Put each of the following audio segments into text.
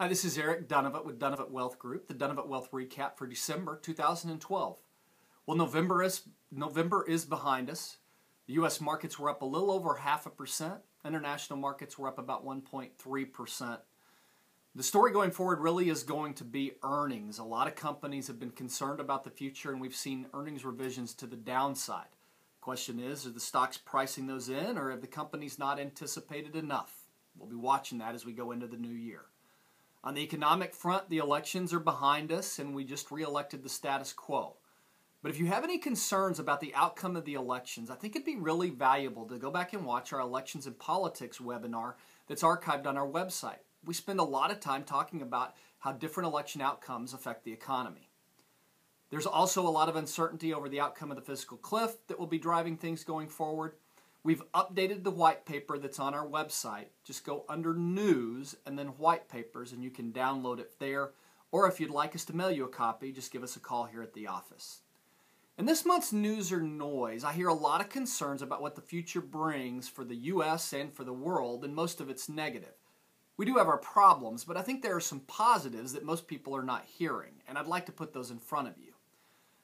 Hi, this is Eric Dunavant with Dunavant Wealth Group, the Dunavant Wealth Recap for December 2012. Well, November is behind us. The U.S. markets were up a little over 0.5%. International markets were up about 1.3%. The story going forward really is going to be earnings. A lot of companies have been concerned about the future, and we've seen earnings revisions to the downside. The question is, are the stocks pricing those in, or have the companies not anticipated enough? We'll be watching that as we go into the new year. On the economic front, the elections are behind us, and we just re-elected the status quo. But if you have any concerns about the outcome of the elections, I think it'd be really valuable to go back and watch our Elections and Politics webinar that's archived on our website. We spend a lot of time talking about how different election outcomes affect the economy. There's also a lot of uncertainty over the outcome of the fiscal cliff that will be driving things going forward. We've updated the white paper that's on our website. Just go under News and then White Papers, and you can download it there. Or if you'd like us to mail you a copy, just give us a call here at the office. In this month's News or Noise, I hear a lot of concerns about what the future brings for the U.S. and for the world, and most of it's negative. We do have our problems, but I think there are some positives that most people are not hearing, and I'd like to put those in front of you.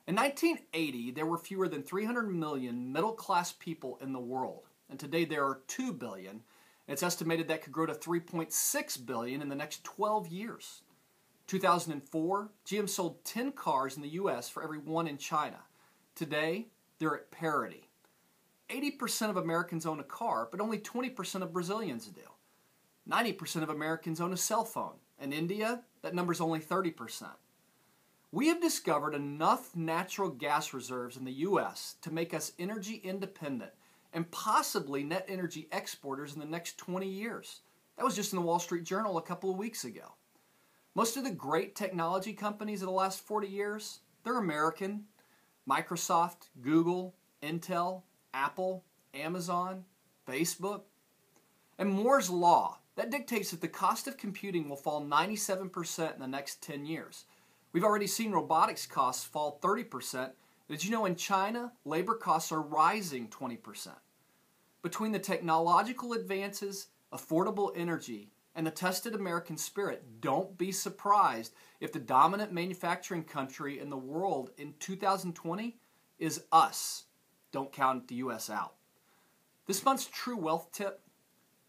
In 1980, there were fewer than 300 million middle-class people in the world, and today there are 2 billion, and it's estimated that could grow to 3.6 billion in the next 12 years. 2004, GM sold 10 cars in the U.S. for every one in China. Today, they're at parity. 80% of Americans own a car, but only 20% of Brazilians do. 90% of Americans own a cell phone. In India, that number's only 30%. We have discovered enough natural gas reserves in the U.S. to make us energy independent and possibly net energy exporters in the next 20 years. That was just in the Wall Street Journal a couple of weeks ago. Most of the great technology companies of the last 40 years, they're American. Microsoft, Google, Intel, Apple, Amazon, Facebook. And Moore's Law, that dictates that the cost of computing will fall 97% in the next 10 years. We've already seen robotics costs fall 30%. Did you know in China, labor costs are rising 20%? Between the technological advances, affordable energy, and the tested American spirit, don't be surprised if the dominant manufacturing country in the world in 2020 is us. Don't count the U.S. out. This month's True Wealth tip: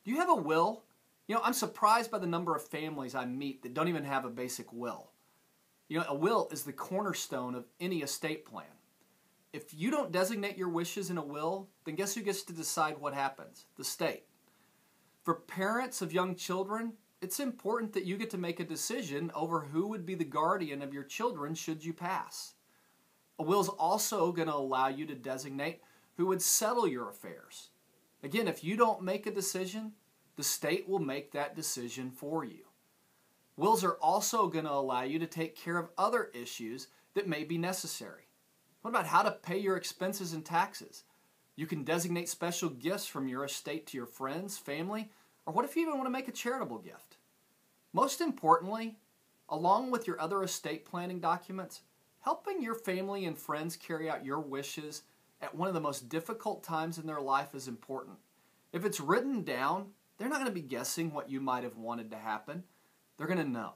do you have a will? You know, I'm surprised by the number of families I meet that don't even have a basic will. You know, a will is the cornerstone of any estate plan. If you don't designate your wishes in a will, then guess who gets to decide what happens? The state. For parents of young children, it's important that you get to make a decision over who would be the guardian of your children should you pass. A will is also going to allow you to designate who would settle your affairs. Again, if you don't make a decision, the state will make that decision for you. Wills are also going to allow you to take care of other issues that may be necessary. What about how to pay your expenses and taxes? You can designate special gifts from your estate to your friends, family, or what if you even want to make a charitable gift? Most importantly, along with your other estate planning documents, helping your family and friends carry out your wishes at one of the most difficult times in their life is important. If it's written down, they're not going to be guessing what you might have wanted to happen. They're going to know.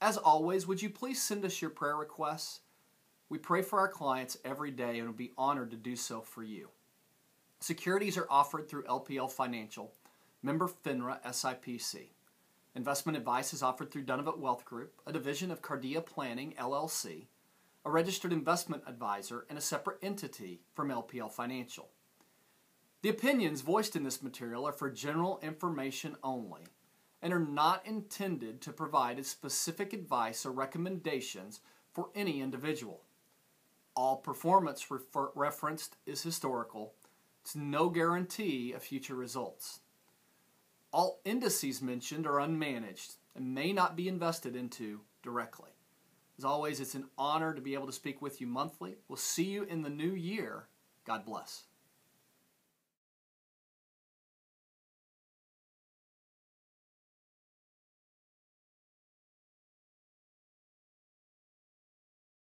As always, would you please send us your prayer requests? We pray for our clients every day and would be honored to do so for you. Securities are offered through LPL Financial, member FINRA SIPC. Investment advice is offered through Dunavant Wealth Group, a division of Cardia Planning, LLC, a registered investment advisor, and a separate entity from LPL Financial. The opinions voiced in this material are for general information only and are not intended to provide specific advice or recommendations for any individual. All performance referenced is historical. It's no guarantee of future results. All indices mentioned are unmanaged and may not be invested into directly. As always, it's an honor to be able to speak with you monthly. We'll see you in the new year. God bless.